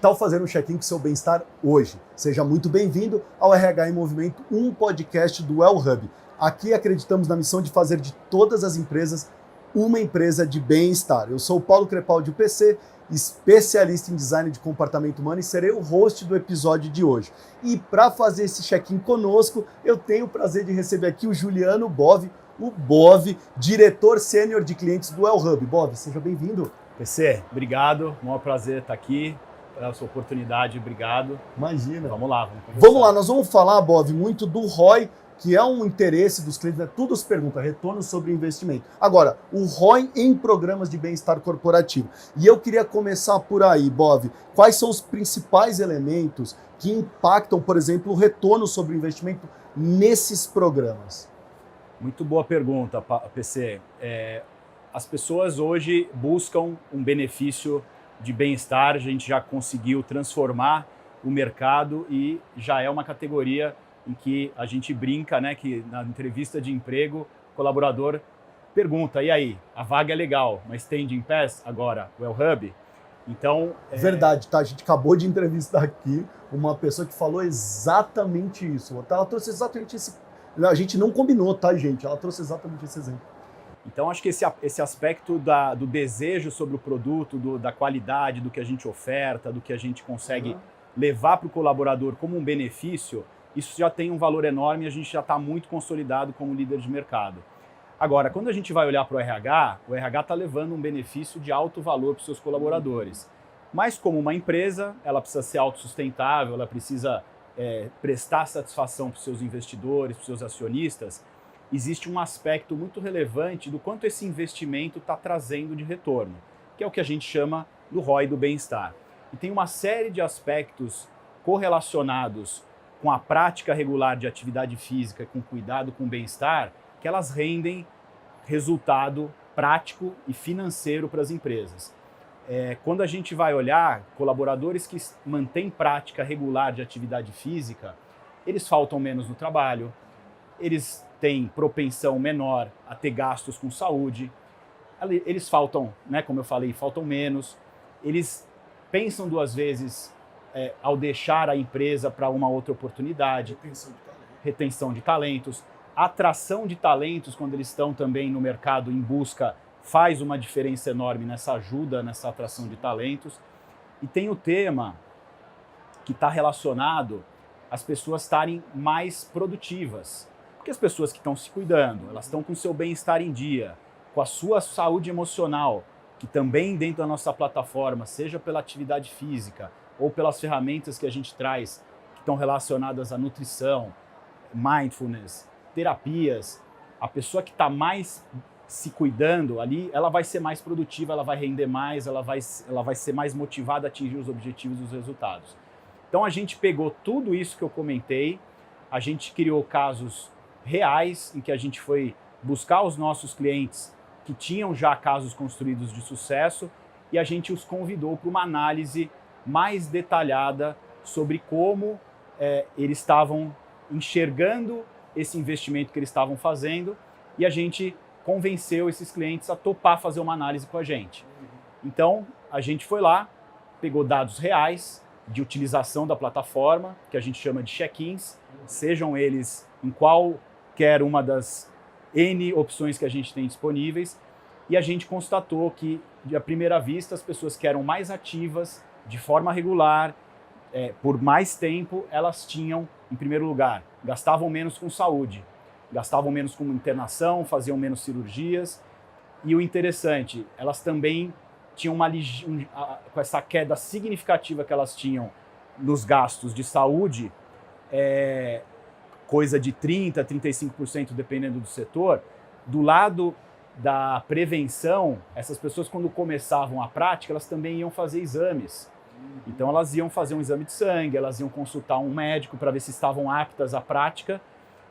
tal fazer um check-in com seu bem-estar hoje? Seja muito bem-vindo ao RH em Movimento, um podcast do Well Hub. Aqui acreditamos na missão de fazer de todas as empresas uma empresa de bem-estar. Eu sou o Paulo Crepaldi, o PC, especialista em design de comportamento humano e serei o host do episódio de hoje. E para fazer esse check-in conosco, eu tenho o prazer de receber aqui o Juliano Bove, o Bove, diretor sênior de clientes do Well Hub. Bove, seja bem-vindo. PC, obrigado, maior prazer estar aqui, pela sua oportunidade, obrigado. Imagina. Vamos lá, vamos conversar. Vamos lá, nós vamos falar, Bove, muito do ROI, que é um interesse dos clientes, né? Tudo se pergunta, retorno sobre investimento. Agora, o ROI em programas de bem-estar corporativo. E eu queria começar por aí, Bove. Quais são os principais elementos que impactam, por exemplo, o retorno sobre investimento nesses programas? Muito boa pergunta, PC. As pessoas hoje buscam um benefício de bem-estar, a gente já conseguiu transformar o mercado e já é uma categoria em que a gente brinca, né, que na entrevista de emprego, o colaborador pergunta, e aí, a vaga é legal, mas tem Gym Pass agora, o Well Hub? Então... Verdade, tá? A gente acabou de entrevistar aqui uma pessoa que falou exatamente isso. Ela trouxe exatamente esse... A gente não combinou, tá, gente? Ela trouxe exatamente esse exemplo. Então, acho que esse aspecto do desejo sobre o produto, da qualidade, do que a gente oferta, do que a gente consegue levar para o colaborador como um benefício, isso já tem um valor enorme e a gente já está muito consolidado como líder de mercado. Agora, quando a gente vai olhar para o RH está levando um benefício de alto valor para os seus colaboradores. Mas como uma empresa, ela precisa ser autossustentável, ela precisa prestar satisfação para os seus investidores, para os seus acionistas. Existe um aspecto muito relevante do quanto esse investimento está trazendo de retorno, que é o que a gente chama do ROI do bem-estar. E tem uma série de aspectos correlacionados com a prática regular de atividade física, com cuidado com o bem-estar, que elas rendem resultado prático e financeiro para as empresas. Quando a gente vai olhar colaboradores que mantêm prática regular de atividade física, eles faltam menos no trabalho, eles têm propensão menor a ter gastos com saúde, eles faltam, né, como eu falei, faltam menos, eles pensam duas vezes ao deixar a empresa para uma outra oportunidade. Retenção de talentos. Atração de talentos, quando eles estão também no mercado em busca, faz uma diferença enorme nessa ajuda, nessa atração de talentos. E tem o tema que está relacionado às pessoas estarem mais produtivas. Porque as pessoas que estão se cuidando, elas estão com o seu bem-estar em dia, com a sua saúde emocional, que também dentro da nossa plataforma, seja pela atividade física ou pelas ferramentas que a gente traz, que estão relacionadas à nutrição, mindfulness, terapias, a pessoa que está mais se cuidando ali, ela vai ser mais produtiva, ela vai render mais, ela vai ser mais motivada a atingir os objetivos e os resultados. Então a gente pegou tudo isso que eu comentei, a gente criou casos reais em que a gente foi buscar os nossos clientes que tinham já casos construídos de sucesso e a gente os convidou para uma análise mais detalhada sobre como eles estavam enxergando esse investimento que eles estavam fazendo e a gente convenceu esses clientes a topar fazer uma análise com a gente. Então, a gente foi lá, pegou dados reais de utilização da plataforma, que a gente chama de check-ins, sejam eles em qualquer uma das N opções que a gente tem disponíveis, e a gente constatou que, à primeira vista, as pessoas que eram mais ativas, de forma regular, por mais tempo, elas tinham, em primeiro lugar, gastavam menos com saúde, gastavam menos com internação, faziam menos cirurgias, e o interessante, elas também tinham com essa queda significativa que elas tinham nos gastos de saúde, coisa de 30%, 35% dependendo do setor, do lado da prevenção, essas pessoas quando começavam a prática, elas também iam fazer exames. Então elas iam fazer um exame de sangue, elas iam consultar um médico para ver se estavam aptas à prática,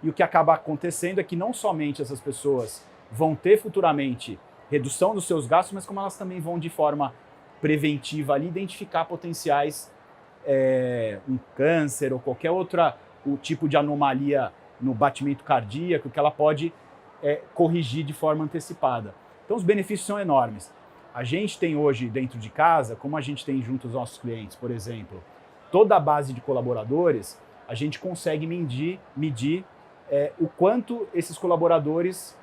e o que acaba acontecendo é que não somente essas pessoas vão ter futuramente redução dos seus gastos, mas como elas também vão de forma preventiva ali identificar potenciais, um câncer ou qualquer o tipo de anomalia no batimento cardíaco que ela pode corrigir de forma antecipada. Então os benefícios são enormes. A gente tem hoje dentro de casa, como a gente tem junto aos nossos clientes, por exemplo, toda a base de colaboradores, a gente consegue medir o quanto esses colaboradores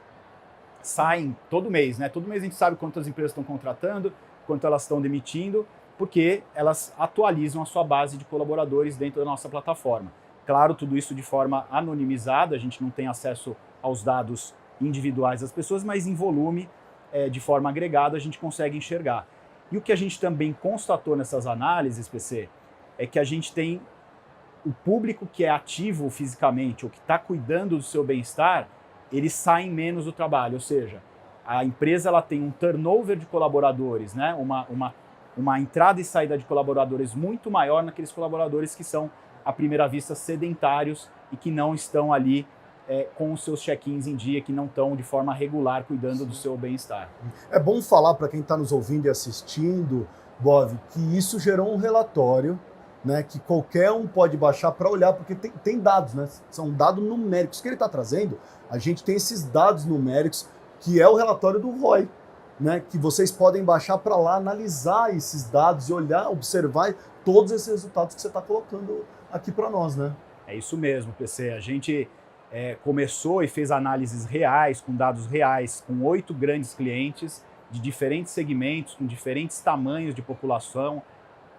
saem todo mês, né? Todo mês a gente sabe quantas empresas estão contratando, quanto elas estão demitindo, porque elas atualizam a sua base de colaboradores dentro da nossa plataforma. Claro, tudo isso de forma anonimizada, a gente não tem acesso aos dados individuais das pessoas, mas em volume, de forma agregada, a gente consegue enxergar. E o que a gente também constatou nessas análises, PC, é que a gente tem o público que é ativo fisicamente ou que está cuidando do seu bem-estar, eles saem menos do trabalho, ou seja, a empresa ela tem um turnover de colaboradores, né? uma entrada e saída de colaboradores muito maior naqueles colaboradores que são, à primeira vista, sedentários e que não estão ali com os seus check-ins em dia, que não estão de forma regular cuidando do seu bem-estar. É bom falar para quem está nos ouvindo e assistindo, Bov, que isso gerou um relatório, né, que qualquer um pode baixar para olhar, porque tem dados, né? São dados numéricos que ele está trazendo. A gente tem esses dados numéricos, que é o relatório do ROI, né, que vocês podem baixar para lá, analisar esses dados e olhar, observar todos esses resultados que você está colocando aqui para nós, né? É isso mesmo, PC. A gente começou e fez análises reais, com dados reais, com 8 grandes clientes de diferentes segmentos, com diferentes tamanhos de população,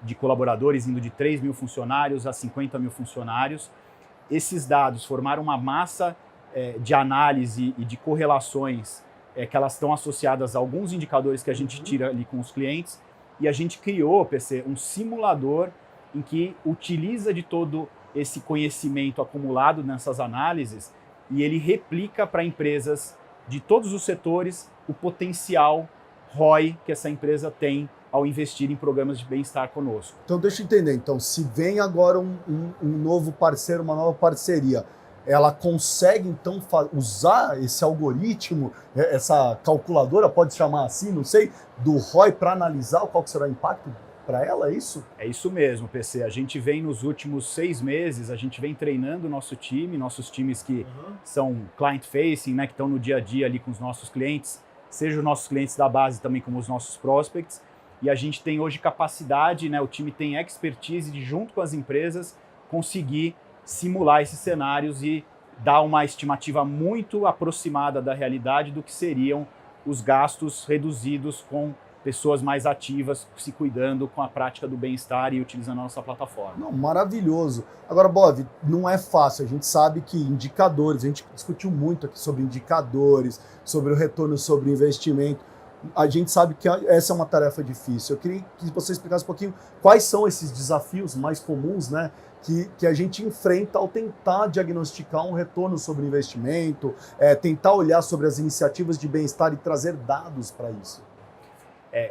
de colaboradores, indo de 3 mil funcionários a 50 mil funcionários. Esses dados formaram uma massa de análise e de correlações que elas estão associadas a alguns indicadores que a gente tira ali com os clientes, e a gente criou, PC, um simulador em que utiliza de todo esse conhecimento acumulado nessas análises e ele replica para empresas de todos os setores o potencial ROI que essa empresa tem ao investir em programas de bem-estar conosco. Então deixa eu entender, então, se vem agora um novo parceiro, uma nova parceria, ela consegue então usar esse algoritmo, essa calculadora, pode chamar assim, não sei, do ROI para analisar qual que será o impacto para ela, é isso? É isso mesmo, PC. A gente vem nos últimos 6 meses, a gente vem treinando o nosso time, nossos times que são client-facing, né, que estão no dia a dia ali com os nossos clientes, seja os nossos clientes da base também como os nossos prospects, e a gente tem hoje capacidade, né, o time tem expertise de, junto com as empresas, conseguir simular esses cenários e dar uma estimativa muito aproximada da realidade do que seriam os gastos reduzidos com pessoas mais ativas, se cuidando com a prática do bem-estar e utilizando a nossa plataforma. Não, maravilhoso. Agora, Bov, não é fácil. A gente sabe que indicadores, a gente discutiu muito aqui sobre indicadores, sobre o retorno sobre investimento. A gente sabe que essa é uma tarefa difícil. Eu queria que você explicasse um pouquinho quais são esses desafios mais comuns, né, que a gente enfrenta ao tentar diagnosticar um retorno sobre investimento, tentar olhar sobre as iniciativas de bem-estar e trazer dados para isso.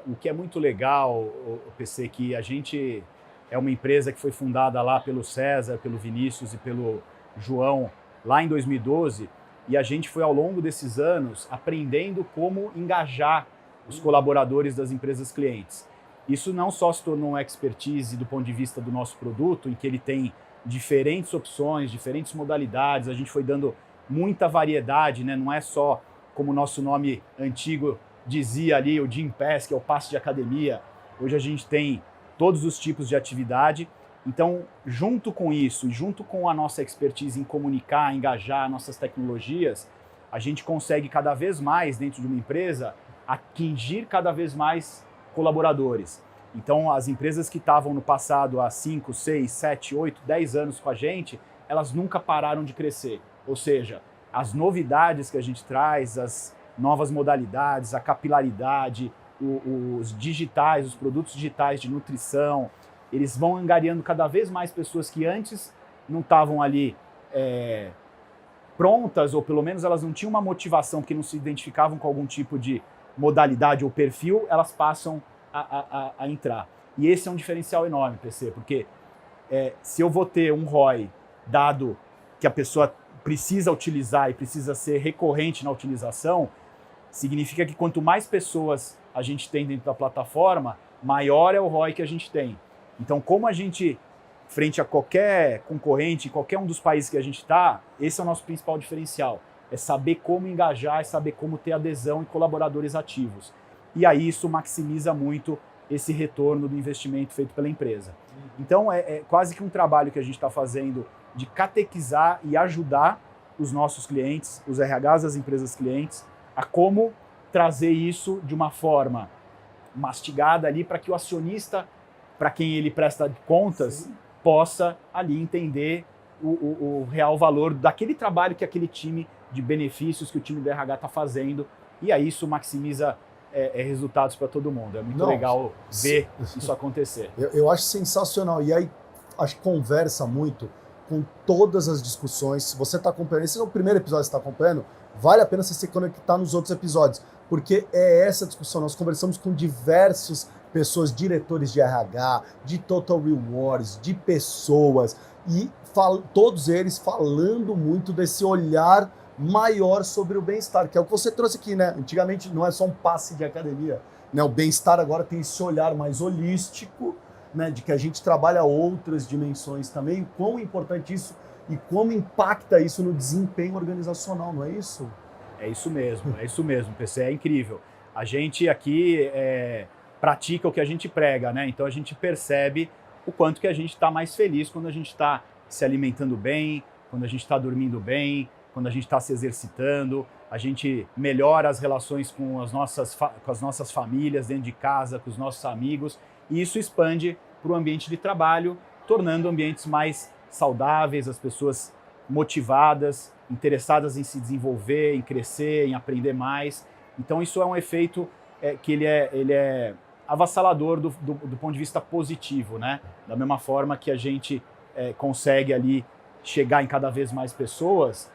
O que é muito legal, o PC, que a gente é uma empresa que foi fundada lá pelo César, pelo Vinícius e pelo João lá em 2012, e a gente foi ao longo desses anos aprendendo como engajar os colaboradores das empresas clientes. Isso não só se tornou uma expertise do ponto de vista do nosso produto, em que ele tem diferentes opções, diferentes modalidades, a gente foi dando muita variedade, né? Não é só como o nosso nome antigo dizia ali, o Gym Pass, que é o passe de academia. Hoje a gente tem todos os tipos de atividade. Então, junto com isso e junto com a nossa expertise em comunicar, engajar nossas tecnologias, a gente consegue cada vez mais, dentro de uma empresa, atingir cada vez mais colaboradores. Então, as empresas que estavam no passado há 5, 6, 7, 8, 10 anos com a gente, elas nunca pararam de crescer. Ou seja, as novidades que a gente traz, as novas modalidades, a capilaridade, os digitais, os produtos digitais de nutrição, eles vão angariando cada vez mais pessoas que antes não estavam ali prontas, ou pelo menos elas não tinham uma motivação, porque não se identificavam com algum tipo de modalidade ou perfil, elas passam a entrar. E esse é um diferencial enorme, PC, porque se eu vou ter um ROI dado que a pessoa precisa utilizar e precisa ser recorrente na utilização, significa que quanto mais pessoas a gente tem dentro da plataforma, maior é o ROI que a gente tem. Então, como a gente, frente a qualquer concorrente, qualquer um dos países que a gente está, esse é o nosso principal diferencial. É saber como engajar, é saber como ter adesão e colaboradores ativos. e aí isso maximiza muito esse retorno do investimento feito pela empresa. Então é quase que um trabalho que a gente está fazendo de catequizar e ajudar os nossos clientes, os RHs das empresas clientes, a como trazer isso de uma forma mastigada ali para que o acionista, para quem ele presta contas, sim, possa ali entender o real valor daquele trabalho que aquele time de benefícios que o time do RH está fazendo, e aí isso maximiza resultados para todo mundo. É muito legal ver isso acontecer. Eu acho sensacional, e aí acho que conversa muito com todas as discussões. Se você está acompanhando, esse é o primeiro episódio que você está acompanhando, vale a pena você se conectar nos outros episódios, porque é essa discussão. Nós conversamos com diversas pessoas, diretores de RH, de Total Rewards, de pessoas, e todos eles falando muito desse olhar maior sobre o bem-estar, que é o que você trouxe aqui, né? Antigamente não é só um passe de academia, né? O bem-estar agora tem esse olhar mais holístico, né? De que a gente trabalha outras dimensões também, quão importante isso e como impacta isso no desempenho organizacional, não é isso? É isso mesmo, PC, é incrível. A gente aqui pratica o que a gente prega, né? Então a gente percebe o quanto que a gente está mais feliz quando a gente está se alimentando bem, quando a gente está dormindo bem, quando a gente está se exercitando, a gente melhora as relações com as nossas famílias dentro de casa, com os nossos amigos, e isso expande para o ambiente de trabalho, tornando ambientes mais saudáveis, as pessoas motivadas, interessadas em se desenvolver, em crescer, em aprender mais. Então isso é um efeito que ele é avassalador do ponto de vista positivo, né? Da mesma forma que a gente consegue ali chegar em cada vez mais pessoas,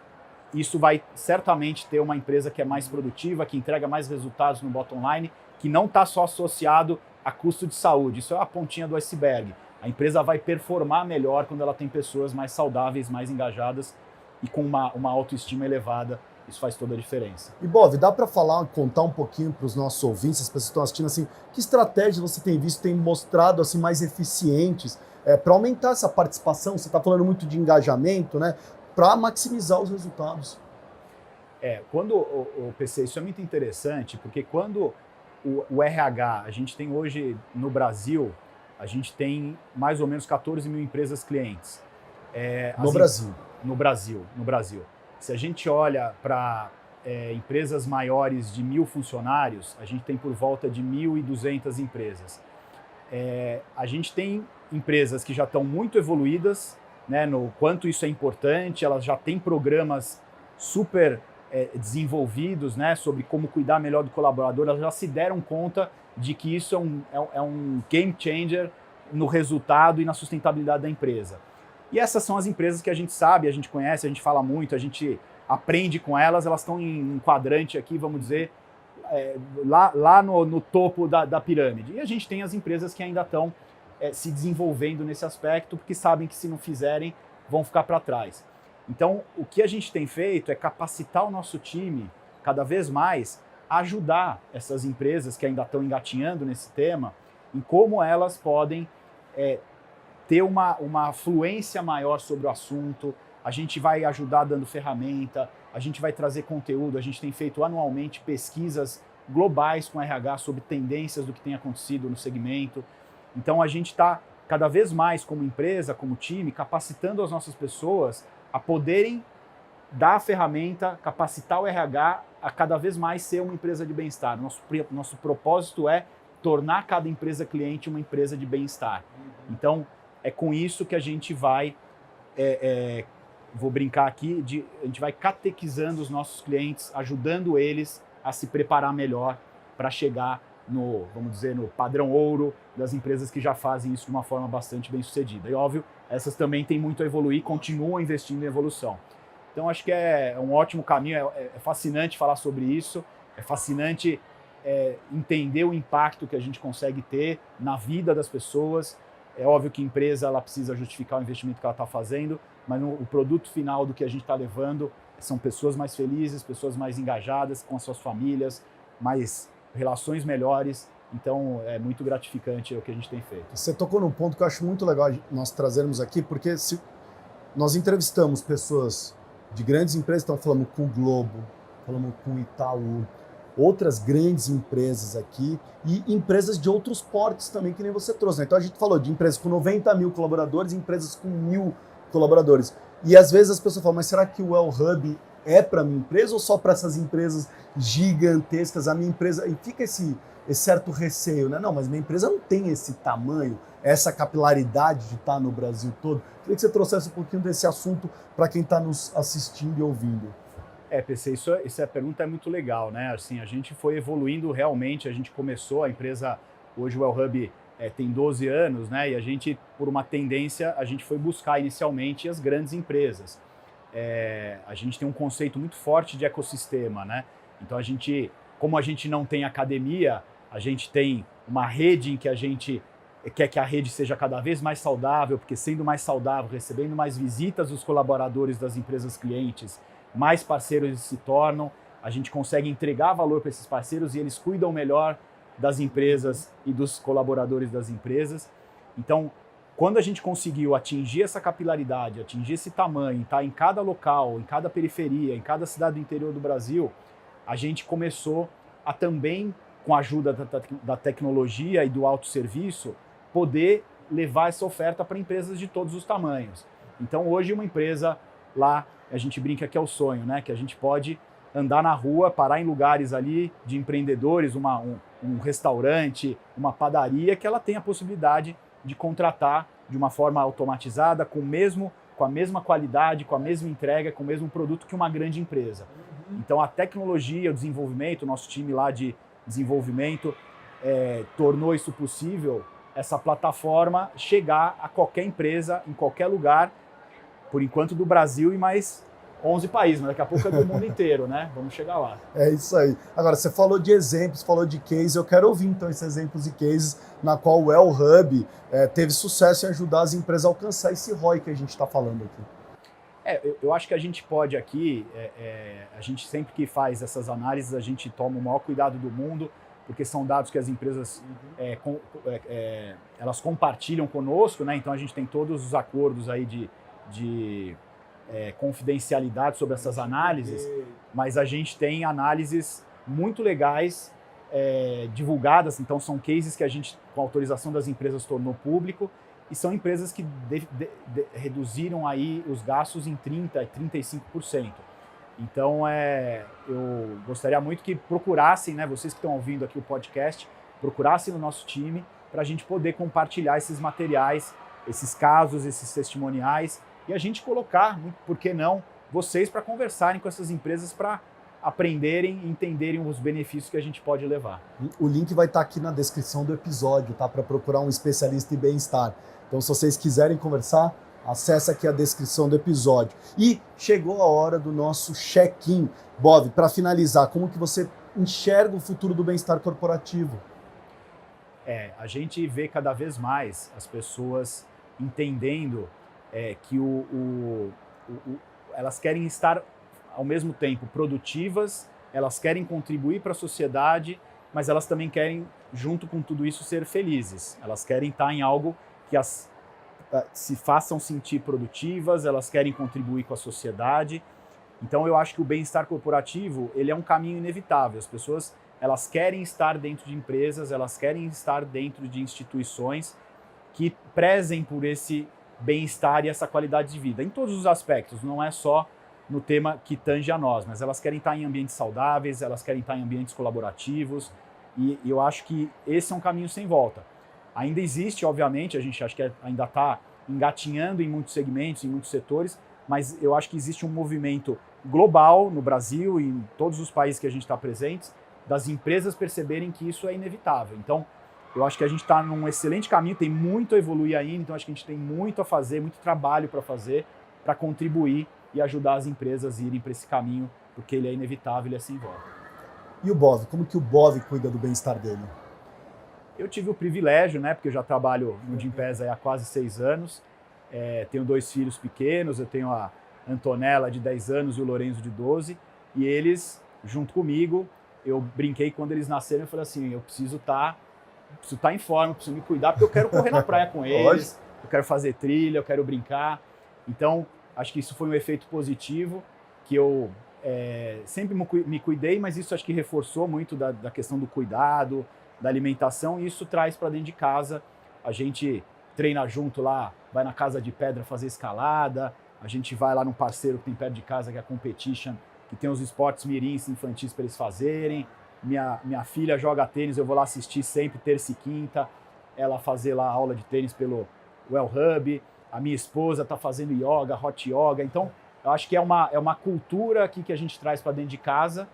isso vai certamente ter uma empresa que é mais produtiva, que entrega mais resultados no bottom line, que não está só associado a custo de saúde. Isso é a pontinha do iceberg. A empresa vai performar melhor quando ela tem pessoas mais saudáveis, mais engajadas e com uma autoestima elevada. Isso faz toda a diferença. E, Bov, dá para contar um pouquinho para os nossos ouvintes, as pessoas que estão assistindo, assim, que estratégias você tem visto, tem mostrado assim, mais eficientes para aumentar essa participação? Você está falando muito de engajamento, né? Para maximizar os resultados. Quando o PC, isso é muito interessante, porque quando o RH, a gente tem hoje no Brasil, a gente tem mais ou menos 14 mil empresas clientes. No Brasil. No Brasil. Se a gente olha para empresas maiores de 1.000 funcionários, a gente tem por volta de 1.200 empresas. A gente tem empresas que já estão muito evoluídas, né, no quanto isso é importante, elas já têm programas super desenvolvidos, né, sobre como cuidar melhor do colaborador, elas já se deram conta de que isso é um game changer no resultado e na sustentabilidade da empresa. E essas são as empresas que a gente sabe, a gente conhece, a gente fala muito, a gente aprende com elas, elas estão em um quadrante aqui, vamos dizer, lá no topo da pirâmide. E a gente tem as empresas que ainda estão se desenvolvendo nesse aspecto, porque sabem que se não fizerem, vão ficar para trás. Então, o que a gente tem feito é capacitar o nosso time, cada vez mais, a ajudar essas empresas que ainda estão engatinhando nesse tema, em como elas podem ter uma fluência maior sobre o assunto. A gente vai ajudar dando ferramenta, a gente vai trazer conteúdo, a gente tem feito anualmente pesquisas globais com RH sobre tendências do que tem acontecido no segmento. Então a gente está cada vez mais como empresa, como time, capacitando as nossas pessoas a poderem dar a ferramenta, capacitar o RH a cada vez mais ser uma empresa de bem-estar. Nosso propósito é tornar cada empresa cliente uma empresa de bem-estar. Então é com isso que a gente vai, vou brincar aqui, a gente vai catequizando os nossos clientes, ajudando eles a se preparar melhor para chegar vamos dizer, no padrão ouro das empresas que já fazem isso de uma forma bastante bem sucedida. E óbvio, essas também têm muito a evoluir, continuam investindo em evolução. Então acho que é um ótimo caminho, é fascinante falar sobre isso, é fascinante entender o impacto que a gente consegue ter na vida das pessoas. É óbvio que a empresa ela precisa justificar o investimento que ela está fazendo, mas o produto final do que a gente está levando são pessoas mais felizes, pessoas mais engajadas com as suas famílias, mais relações melhores. Então é muito gratificante o que a gente tem feito. Você tocou num ponto que eu acho muito legal nós trazermos aqui, porque se nós entrevistamos pessoas de grandes empresas, estão falando com o Globo, falando com o Itaú, outras grandes empresas aqui e empresas de outros portes também, que nem você trouxe, né? Então a gente falou de empresas com 90 mil colaboradores e empresas com 1.000 colaboradores. E às vezes as pessoas falam, mas será que o Well Hub é para minha empresa ou só para essas empresas gigantescas? A minha empresa... E fica esse certo receio, né? Não, mas minha empresa não tem esse tamanho, essa capilaridade de estar no Brasil todo. Queria que você trouxesse um pouquinho desse assunto para quem está nos assistindo e ouvindo. PC, essa pergunta é muito legal, né? Assim, a gente foi evoluindo realmente, a gente começou, a empresa, hoje o Well Hub tem 12 anos, né? E a gente, por uma tendência, a gente foi buscar inicialmente as grandes empresas. A gente tem um conceito muito forte de ecossistema, né? Então como a gente não tem academia, a gente tem uma rede em que a gente quer que a rede seja cada vez mais saudável, porque sendo mais saudável, recebendo mais visitas dos colaboradores das empresas clientes, mais parceiros eles se tornam, a gente consegue entregar valor para esses parceiros e eles cuidam melhor das empresas e dos colaboradores das empresas. Então, quando a gente conseguiu atingir essa capilaridade, atingir esse tamanho, tá em cada local, em cada periferia, em cada cidade do interior do Brasil, a gente começou a também, com a ajuda da tecnologia e do autosserviço, poder levar essa oferta para empresas de todos os tamanhos. Então, hoje, uma empresa lá, a gente brinca que é o sonho, né? Que a gente pode andar na rua, parar em lugares ali de empreendedores, um restaurante, uma padaria, que ela tem a possibilidade de contratar de uma forma automatizada, com a mesma qualidade, com a mesma entrega, com o mesmo produto que uma grande empresa. Então a tecnologia, o desenvolvimento, o nosso time lá de desenvolvimento tornou isso possível, essa plataforma chegar a qualquer empresa, em qualquer lugar, por enquanto do Brasil e mais 11 países, mas daqui a pouco é do mundo inteiro, né? Vamos chegar lá. É isso aí. Agora, você falou de exemplos, falou de cases, eu quero ouvir então esses exemplos e cases na qual o Well Hub teve sucesso em ajudar as empresas a alcançar esse ROI que a gente está falando aqui. Eu acho que a gente pode aqui, a gente sempre que faz essas análises, a gente toma o maior cuidado do mundo, porque são dados que as empresas elas compartilham conosco, né? Então a gente tem todos os acordos aí de confidencialidade sobre essas análises, mas a gente tem análises muito legais divulgadas, então são cases que a gente, com autorização das empresas, tornou público, e são empresas que reduziram aí os gastos em 30% e 35%. Então, eu gostaria muito que procurassem, né, vocês que estão ouvindo aqui o podcast, procurassem no nosso time para a gente poder compartilhar esses materiais, esses casos, esses testemuniais, e a gente colocar, por que não, vocês para conversarem com essas empresas para aprenderem e entenderem os benefícios que a gente pode levar. O link vai estar aqui na descrição do episódio, tá? Para procurar um especialista em bem-estar. Então, se vocês quiserem conversar, acessa aqui a descrição do episódio. E chegou a hora do nosso check-in. Bob, para finalizar, como que você enxerga o futuro do bem-estar corporativo? A gente vê cada vez mais as pessoas entendendo que elas querem estar ao mesmo tempo produtivas, elas querem contribuir para a sociedade, mas elas também querem, junto com tudo isso, ser felizes. Elas querem estar em algo que se façam sentir produtivas, elas querem contribuir com a sociedade. Então eu acho que o bem-estar corporativo, ele é um caminho inevitável. As pessoas, elas querem estar dentro de empresas, elas querem estar dentro de instituições que prezem por esse bem-estar e essa qualidade de vida, em todos os aspectos, não é só no tema que tange a nós, mas elas querem estar em ambientes saudáveis, elas querem estar em ambientes colaborativos, e eu acho que esse é um caminho sem volta. Ainda existe, obviamente, a gente acha que ainda está engatinhando em muitos segmentos, em muitos setores, mas eu acho que existe um movimento global no Brasil e em todos os países que a gente está presentes, das empresas perceberem que isso é inevitável. Então, eu acho que a gente está num excelente caminho, tem muito a evoluir ainda, então acho que a gente tem muito a fazer, muito trabalho para fazer, para contribuir e ajudar as empresas a irem para esse caminho, porque ele é inevitável, ele é sem volta. E o Bob? Como que o Bob cuida do bem-estar dele? Eu tive o privilégio, né, porque eu já trabalho no Gympass há quase 6 anos, tenho 2 filhos pequenos, eu tenho a Antonella de 10 anos e o Lorenzo de 12, e eles, junto comigo, eu brinquei quando eles nasceram, eu falei assim, eu preciso estar em forma, preciso me cuidar, porque eu quero correr na praia com eles, eu quero fazer trilha, eu quero brincar. Então, acho que isso foi um efeito positivo, que eu sempre me cuidei, mas isso acho que reforçou muito da questão do cuidado, da alimentação, e isso traz para dentro de casa. A gente treina junto lá, vai na Casa de Pedra fazer escalada, a gente vai lá num parceiro que tem perto de casa, que é a Competition, que tem os esportes mirins infantis para eles fazerem. Minha filha joga tênis, eu vou lá assistir sempre, terça e quinta, ela fazer lá aula de tênis pelo Well Hub. A minha esposa está fazendo yoga, hot yoga. Então, eu acho que é uma cultura aqui que a gente traz para dentro de casa,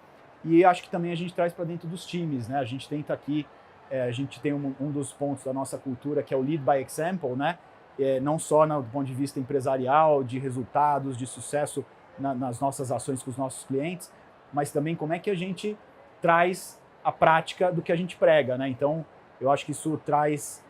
e acho que também a gente traz para dentro dos times, né? A gente tenta aqui, a gente tem um dos pontos da nossa cultura que é o lead by example, né? Não só do ponto de vista empresarial, de resultados, de sucesso nas nossas ações com os nossos clientes, mas também como é que a gente traz a prática do que a gente prega, né? Então, eu acho que isso traz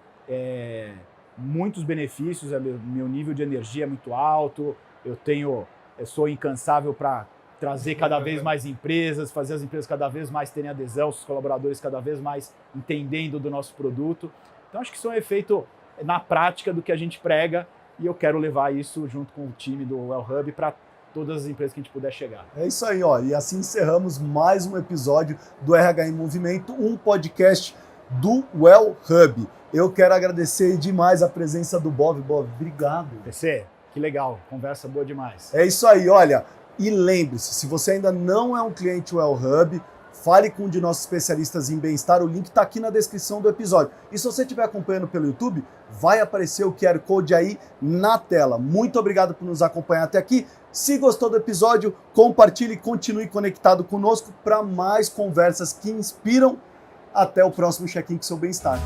muitos benefícios. Meu nível de energia é muito alto, eu sou incansável para trazer cada vez mais empresas, fazer as empresas cada vez mais terem adesão, os colaboradores cada vez mais entendendo do nosso produto. Então, acho que isso é um efeito na prática do que a gente prega, e eu quero levar isso junto com o time do Well Hub para todas as empresas que a gente puder chegar. É isso aí, ó. E assim encerramos mais um episódio do RH em Movimento, um podcast do Well Hub. Eu quero agradecer demais a presença do Bob. Bob, obrigado. PC, que legal, conversa boa demais. É isso aí, olha. E lembre-se, se você ainda não é um cliente Well Hub, fale com um de nossos especialistas em bem-estar, o link está aqui na descrição do episódio. E se você estiver acompanhando pelo YouTube, vai aparecer o QR Code aí na tela. Muito obrigado por nos acompanhar até aqui. Se gostou do episódio, compartilhe e continue conectado conosco para mais conversas que inspiram. Até o próximo check-in com seu bem-estar.